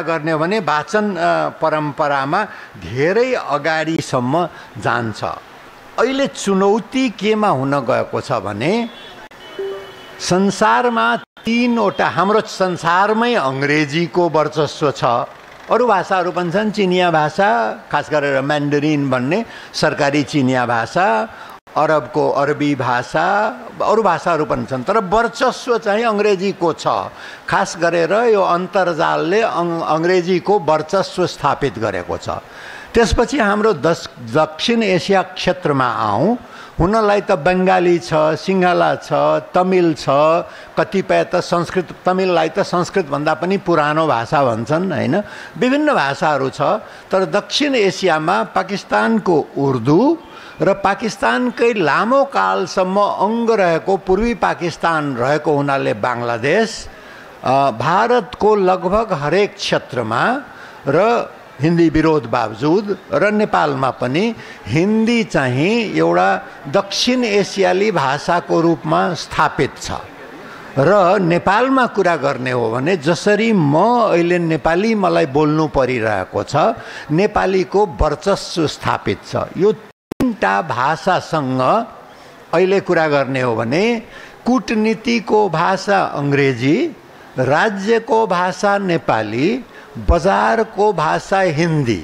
गर्ने हो भने वाचन परम्परामा धेरै अगाडिसम्म जान्छ। अहिले चुनौती केमा हुन गएको छ भने संसारमा तीनवटा, हाम्रो संसारमै अङ्ग्रेजीको वर्चस्व छ। अरू भाषाहरू पनि छन्, चिनिया भाषा, खास गरेर म्यान्डरिन भन्ने सरकारी चिनिया भाषा, अरबको अरबी भाषा, अरू भाषाहरू पनि छन्, तर वर्चस्व चाहिँ अङ्ग्रेजीको छ। खास गरेर यो अन्तर्जालले अङ्ग्रेजीको वर्चस्व स्थापित गरेको छ। त्यसपछि हाम्रो दक्षिण एसिया क्षेत्रमा आउँ, हुनलाई त बङ्गाली छ, सिङ्गला छ, तमिल छ, कतिपय त संस्कृत, तमिललाई त संस्कृतभन्दा पनि पुरानो भाषा भन्छन् हैन, विभिन्न भाषाहरू छ। तर दक्षिण एसियामा पाकिस्तानको उर्दू र पाकिस्तानकै लामो कालसम्म अङ्ग रहेको पूर्वी पाकिस्तान रहेको हुनाले बाङ्लादेश, भारतको लगभग हरेक क्षेत्रमा र हिन्दी विरोध बावजुद र नेपालमा पनि हिन्दी चाहिँ एउटा दक्षिण एसियाली भाषाको रूपमा स्थापित छ। र नेपालमा कुरा गर्ने हो भने जसरी म अहिले नेपाली मलाई बोल्नु परिरहेको छ, नेपालीको वर्चस्व स्थापित छ। यो तीनटा भाषासँग अहिले कुरा गर्ने हो भने कूटनीतिको भाषा अङ्ग्रेजी, राज्यको भाषा नेपाली, बजारको भाषा हिन्दी,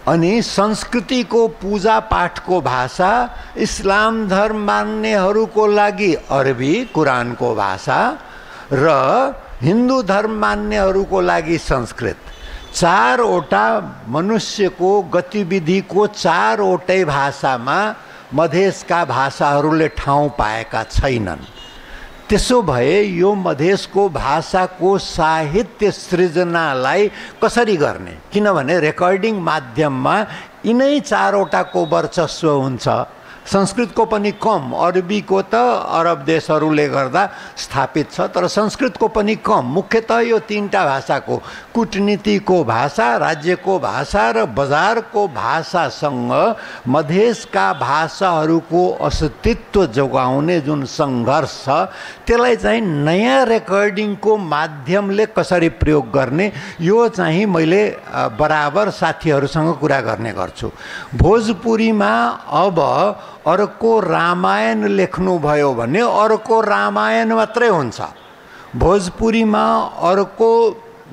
अनि संस्कृतिको पूजा पाठको भाषा इस्लाम धर्म मान्नेहरूको लागि अरबी कुरानको भाषा र हिन्दू धर्म मान्नेहरूको लागि संस्कृत। चारवटा मनुष्यको गतिविधिको चारवटै भाषामा मधेसका भाषाहरूले ठाउँ पाएका छैनन्। त्यसो भए यो मधेसको भाषाको साहित्य सृजनालाई कसरी गर्ने? किनभने रेकर्डिङ माध्यममा यिनै चारवटाको वर्चस्व हुन्छ। संस्कृतको पनि कम, अरबीको त अरब देशहरूले गर्दा स्थापित छ, तर संस्कृतको पनि कम। मुख्यतः यो तीनटा भाषाको, कूटनीतिको भाषा, राज्यको भाषा र बजारको भाषासँग मधेसका भाषाहरूको अस्तित्व जोगाउने जुन सङ्घर्ष छ, त्यसलाई चाहिँ नयाँ रेकर्डिङको माध्यमले कसरी प्रयोग गर्ने, यो चाहिँ मैले बराबर साथीहरूसँग कुरा गर्ने गर्छु। भोजपुरीमा अब अर्को रामायण लेख्नुभयो भने अर्को रामायण मात्रै हुन्छ। भोजपुरीमा अर्को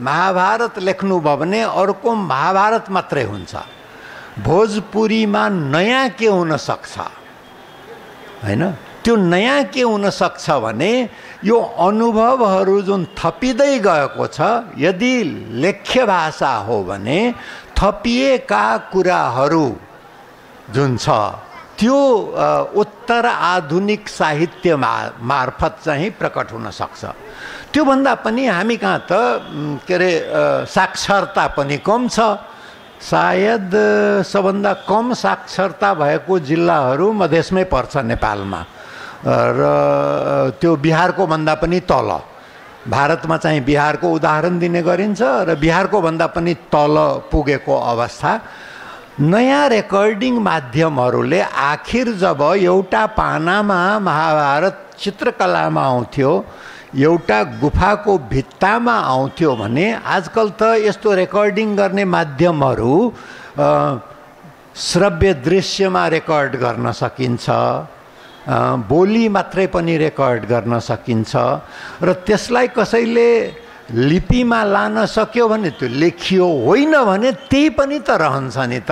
महाभारत लेख्नुभयो भने अर्को महाभारत मात्रै हुन्छ। भोजपुरीमा नयाँ के हुन सक्छ हैन? त्यो नयाँ के हुन सक्छ भने यो अनुभवहरू जुन थपिँदै गएको छ, यदि लेख्य भाषा हो भने थपिएका कुराहरू जुन छ त्यो उत्तर आधुनिक साहित्य मार्फत चाहिँ प्रकट हुन सक्छ। त्योभन्दा पनि हामी कहाँ त के अरे साक्षरता पनि कम छ। सायद सबभन्दा कम साक्षरता भएको जिल्लाहरू मधेसमै पर्छ नेपालमा, र त्यो बिहारको भन्दा पनि तल। भारतमा चाहिँ बिहारको उदाहरण दिने गरिन्छ र बिहारको भन्दा पनि तल पुगेको अवस्था। नयाँ रेकर्डिङ माध्यमहरूले आखिर जब एउटा पानामा महाभारत चित्रकलामा आउँथ्यो, एउटा गुफाको भित्तामा आउँथ्यो भने आजकल त यस्तो रेकर्डिङ गर्ने माध्यमहरू श्रव्य दृश्यमा रेकर्ड गर्न सकिन्छ, बोली मात्रै पनि रेकर्ड गर्न सकिन्छ, र त्यसलाई कसैले लिपिमा लान सक्यो भने त्यो लेखियो, होइन भने त्यही पनि त रहन्छ नि त।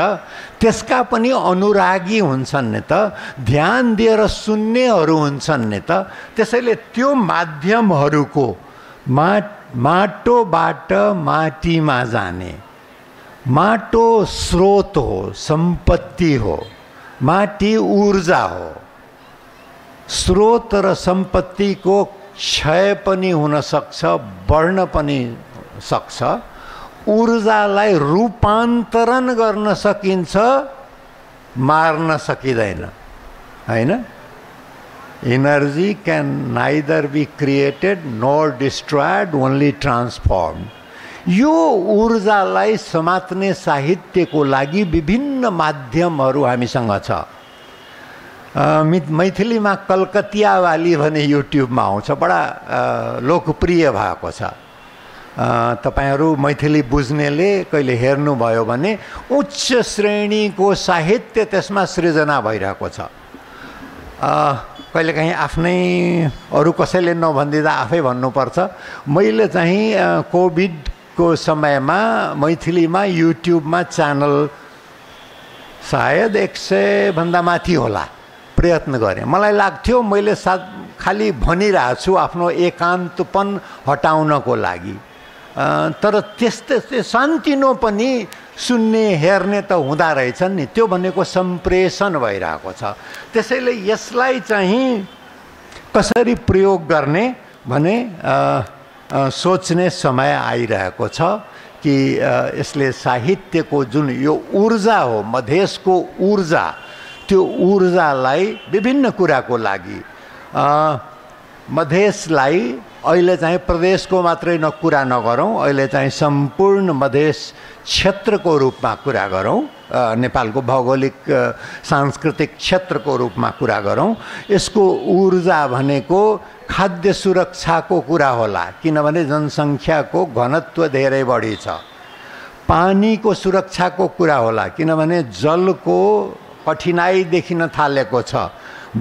त्यसका पनि अनुरागी हुन्छन् नि त, ध्यान दिएर सुन्नेहरू हुन्छन् नि त। त्यसैले त्यो माध्यमहरूको माटोबाट माटीमा जाने, माटो स्रोत हो, सम्पत्ति हो, माटी ऊर्जा हो। स्रोत र सम्पत्तिको क्षय पनि हुन सक्छ, बढ्न पनि सक्छ। ऊर्जालाई रूपान्तरण गर्न सकिन्छ, मार्न सकिँदैन हैन? Energy can neither be created nor destroyed, only transform. यो ऊर्जालाई समात्ने साहित्यको लागि विभिन्न माध्यमहरू हामीसँग छ। मैथिलीमा कलकतिया वाली भने युट्युबमा आउँछ, बडा लोकप्रिय भएको छ। तपाईहरु मैथिली बुझ्नेले कहिले हेर्नुभयो भने उच्च श्रेणीको साहित्य त्यसमा सृजना भइरहेको छ। कहिलेकाहीँ आफ्नै अरू कसैले नभन्दिँदा आफै भन्नुपर्छ। मैले चाहिँ कोभिडको समयमा मैथिलीमा युट्युबमा च्यानल सायद 100 भन्दा माथि होला प्रयत्न गरेँ। मलाई लाग्थ्यो मैले खालि भनिरहेको छु आफ्नो एकान्तपन हटाउनको लागि, तर त्यस्तै सान्तिनो पनि सुन्ने हेर्ने त हुँदा रहेछन् नि, त्यो भनेको सम्प्रेषण भइरहेको छ। त्यसैले यसलाई चाहिँ कसरी प्रयोग गर्ने भने सोच्ने समय आइरहेको छ कि यसले साहित्यको जुन यो ऊर्जा हो, मधेसको ऊर्जा, त्यो ऊर्जालाई विभिन्न कुराको लागि मधेसलाई अहिले चाहिँ प्रदेशको मात्रै कुरा नगरौँ, अहिले चाहिँ सम्पूर्ण मधेस क्षेत्रको रूपमा कुरा गरौँ, नेपालको भौगोलिक सांस्कृतिक क्षेत्रको रूपमा कुरा गरौँ। यसको ऊर्जा भनेको खाद्य सुरक्षाको कुरा होला, किनभने जनसङ्ख्याको घनत्व धेरै बढी छ। पानीको सुरक्षाको कुरा होला, किनभने जलको कठिनाई देखिन थालेको छ।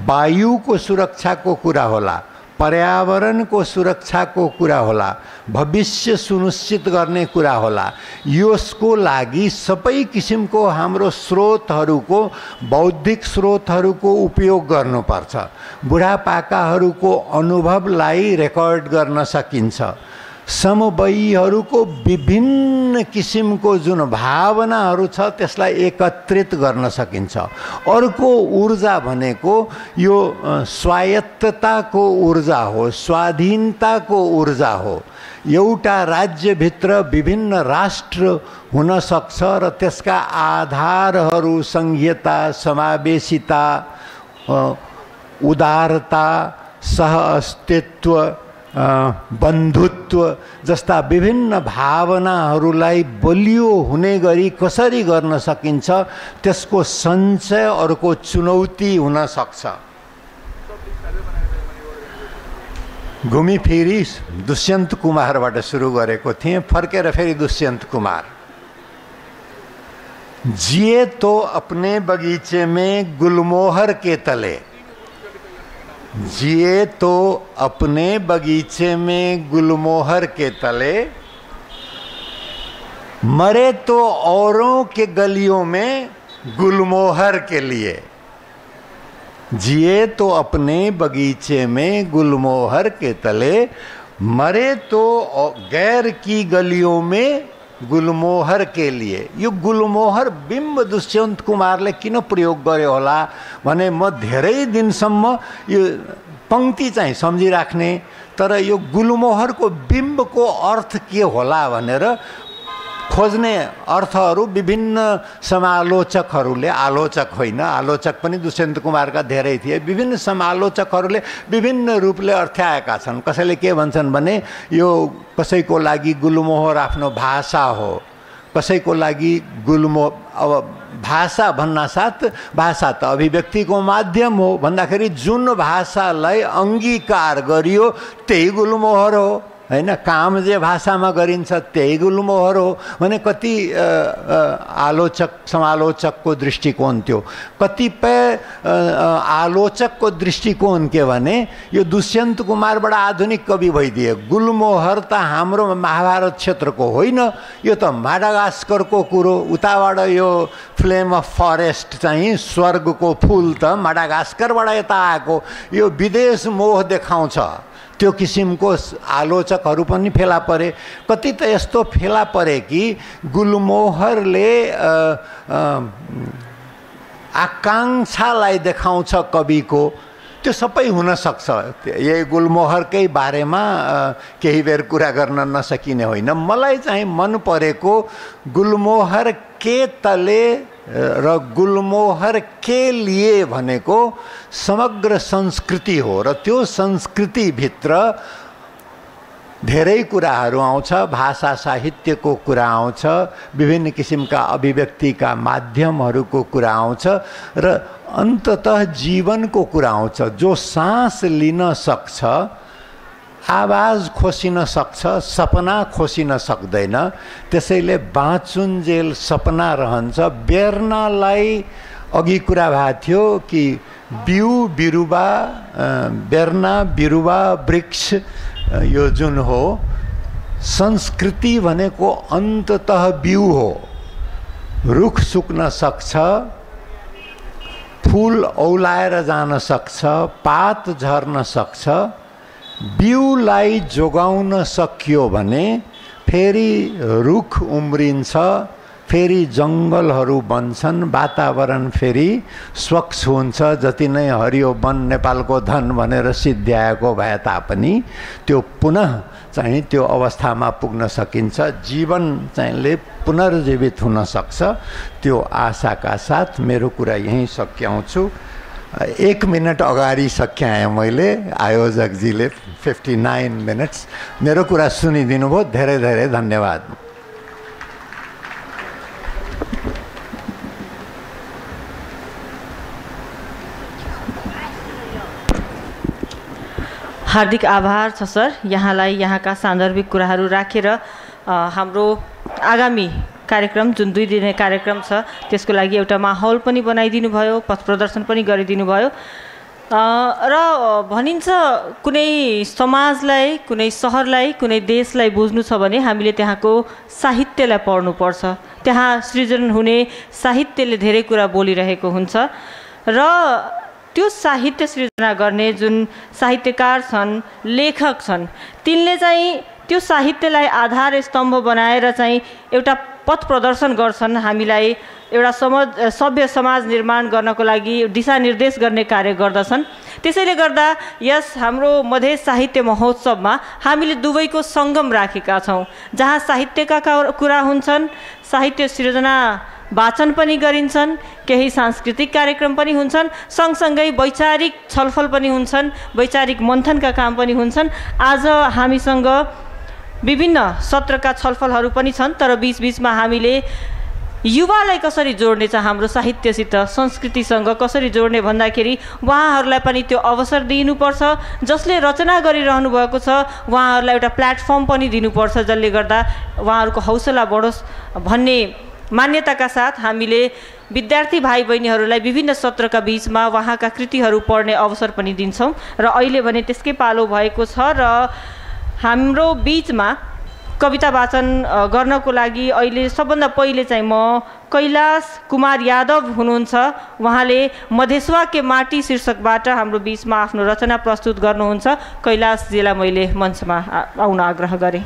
वायुको सुरक्षाको कुरा होला, पर्यावरणको सुरक्षाको कुरा होला, भविष्य सुनिश्चित गर्ने कुरा होला। यसको लागि सबै किसिमको हाम्रो स्रोतहरूको, बौद्धिक स्रोतहरूको उपयोग गर्नुपर्छ। बुढापाकाहरूको अनुभवलाई रेकर्ड गर्न सकिन्छ। समवयीहरूको विभिन्न किसिमको जुन भावनाहरू छ त्यसलाई एकत्रित गर्न सकिन्छ। अर्को ऊर्जा भनेको यो स्वायत्तताको ऊर्जा हो, स्वाधीनताको ऊर्जा हो। एउटा राज्यभित्र विभिन्न राष्ट्र हुन सक्छ र त्यसका आधारहरू संघीयता, समावेशिता, उदारता, सहअस्तित्व, बन्धुत्व जस्ता विभिन्न भावनाहरूलाई बलियो हुने गरी कसरी गर्न सकिन्छ त्यसको सञ्चय अर्को चुनौती हुन सक्छ। घुमीफिरी दुष्यन्त कुमारबाट सुरु गरेको थिएँ, फर्केर फेरि दुष्यन्त कुमार। जिए तो अपने बगीचे में गुलमोहर के तले, जिए तो अपने बगीचे में गुलमोहर के तले, मरे तो औरों के गलियों में गुलमोहर के लिए। जिए तो अपने बगीचे में गुलमोहर के तले, मरे तो गैर की गलियों में गुलमोहर के लिए। यो गुलमोहर बिम्ब दुष्यन्त कुमारले किन प्रयोग गर्यो होला भने म धेरै दिनसम्म यो पंक्ति चाहिँ सम्झिराख्ने, तर यो गुलमोहरको बिम्बको अर्थ के होला भनेर खोज्ने अर्थहरू विभिन्न समालोचकहरूले, आलोचक होइन, आलोचक पनि दुष्यन्त कुमारका धेरै थिए, विभिन्न समालोचकहरूले विभिन्न रूपले अर्थ्याएका छन्। कसैले के भन्छन् भने यो कसैको लागि गुलमोहर आफ्नो भाषा हो, कसैको लागि गुलमोहर, अब भाषा भन्नासाथ भाषा त अभिव्यक्तिको माध्यम हो भन्दाखेरि जुन भाषालाई अङ्गीकार गरियो त्यही गुलमोहर हो हैन। काम जे भाषामा गरिन्छ त्यही गुलमोहर हो भने कति आलोचक समालोचकको दृष्टिकोण थियो। कतिपय आलोचकको दृष्टिकोण के भने यो दुष्यन्त कुमारबाट आधुनिक कवि भइदिए। गुलमोहर त हाम्रो महाभारत क्षेत्रको होइन, यो त माडागास्करको कुरो। उताबाट यो फ्लेम अफ फरेस्ट चाहिँ स्वर्गको फुल त माडागास्करबाट यता आएको, यो विदेश मोह देखाउँछ। त्यो किसिमको आलोचकहरू पनि फेला परे। कति त यस्तो फेला परे कि गुलमोहरले आकाङ्क्षालाई देखाउँछ कविको, त्यो सबै हुन सक्छ। यही गुलमोहरकै बारेमा केही बेर कुरा गर्न नसकिने होइन। मलाई चाहिँ मन परेको गुलमोहर के तले र गुलमोहर के लिए भनेको समग्र संस्कृति हो र त्यो संस्कृतिभित्र धेरै कुराहरू आउँछ। भाषा साहित्यको कुरा आउँछ, विभिन्न किसिमका अभिव्यक्तिका माध्यमहरूको कुरा आउँछ र अन्ततः जीवनको कुरा आउँछ। जो सास लिन सक्छ आवाज खोसिन सक्छ, सपना खोसिन सक्दैन। त्यसैले बाँचुन्जेल सपना रहन्छ। बेर्नालाई अघि कुरा भएको थियो कि बिउ बिरुवा, बेर्ना बिरुवा वृक्ष यो जुन हो, संस्कृति भनेको अन्ततः बिउ हो। रुख सुक्न सक्छ, फूल औलाएर जान सक्छ, पात झर्न सक्छ। बिउलाई जोगाउन सकियो भने फेरि रुख उम्रिन्छ, फेरि जङ्गलहरू बन्छन्, वातावरण फेरि स्वच्छ हुन्छ। जति नै हरियो वन नेपालको धन भनेर सिद्ध्याएको भए तापनि त्यो पुनः चाहिँ त्यो अवस्थामा पुग्न सकिन्छ। जीवन चाहिँले पुनर्जीवित हुन सक्छ। त्यो आशाका साथ मेरो कुरा यहीँ सकियाउँछु। 1 मिनट अगाडि सकियाएँ मैले, आयोजकजीले 59 मिनट्स मेरो कुरा सुनिदिनु भयो। धेरै धेरै धन्यवाद। हार्दिक आभार छ सर, यहाँलाई यहाँका सान्दर्भिक कुराहरू राखेर हाम्रो आगामी कार्यक्रम जुन 2 दिने कार्यक्रम छ त्यसको लागि एउटा माहौल पनि बनाइदिनु भयो, पथ प्रदर्शन पनि गरिदिनु भयो। र भनिन्छ कुनै समाजलाई, कुनै सहरलाई, कुनै देशलाई बुझ्नु छ भने हामीले त्यहाँको साहित्यलाई पढ्नुपर्छ। त्यहाँ सृजन हुने साहित्यले धेरै कुरा बोलिरहेको हुन्छ र त्यो साहित्य सृजना गर्ने जुन साहित्यकार छन्, लेखक छन्, तिनले चाहिँ त्यो साहित्यलाई आधार स्तम्भ बनाएर चाहिँ एउटा पथ प्रदर्शन गर्छन्। हामीलाई एउटा सभ्य समाज निर्माण गर्नको लागि दिशानिर्देश गर्ने कार्य गर्दछन्। त्यसैले गर्दा यस हाम्रो मधेस साहित्य महोत्सवमा हामीले दुवैको सङ्गम राखेका छौँ, जहाँ साहित्यका कुरा हुन्छन्, साहित्य सृजना वाचन पनि गरिन्छन्, केही सांस्कृतिक कार्यक्रम पनि हुन्छन्, सँगसँगै वैचारिक छलफल पनि हुन्छन्, वैचारिक मन्थनका काम पनि हुन्छन्। आज हामीसँग विभिन्न सत्रका छलफलहरू पनि छन्, तर बीचबीचमा हामीले युवालाई कसरी जोड्ने छ, हाम्रो साहित्यसित, संस्कृतिसँग कसरी जोड्ने भन्दाखेरि उहाँहरूलाई पनि त्यो अवसर दिनुपर्छ। जसले रचना गरिरहनु भएको छ उहाँहरूलाई एउटा प्लेटफर्म पनि दिनुपर्छ, जसले गर्दा उहाँहरूको हौसला बढोस् भन्ने मान्यताका साथ हामीले विद्यार्थी भाइ बहिनीहरूलाई विभिन्न सत्रका बीचमा उहाँका कृतिहरू पढ्ने अवसर पनि दिन्छौँ। र अहिले भने त्यसकै पालो भएको छ र हाम्रो बीचमा कविता वाचन गर्नको लागि अहिले सबभन्दा पहिले चाहिँ म कैलाश कुमार यादव हुनुहुन्छ। उहाँले मधेसवा के माटी शीर्षकबाट हाम्रो बीचमा आफ्नो रचना प्रस्तुत गर्नुहुन्छ। कैलाशजीलाई मैले मञ्चमा आउन आग्रह गरेँ।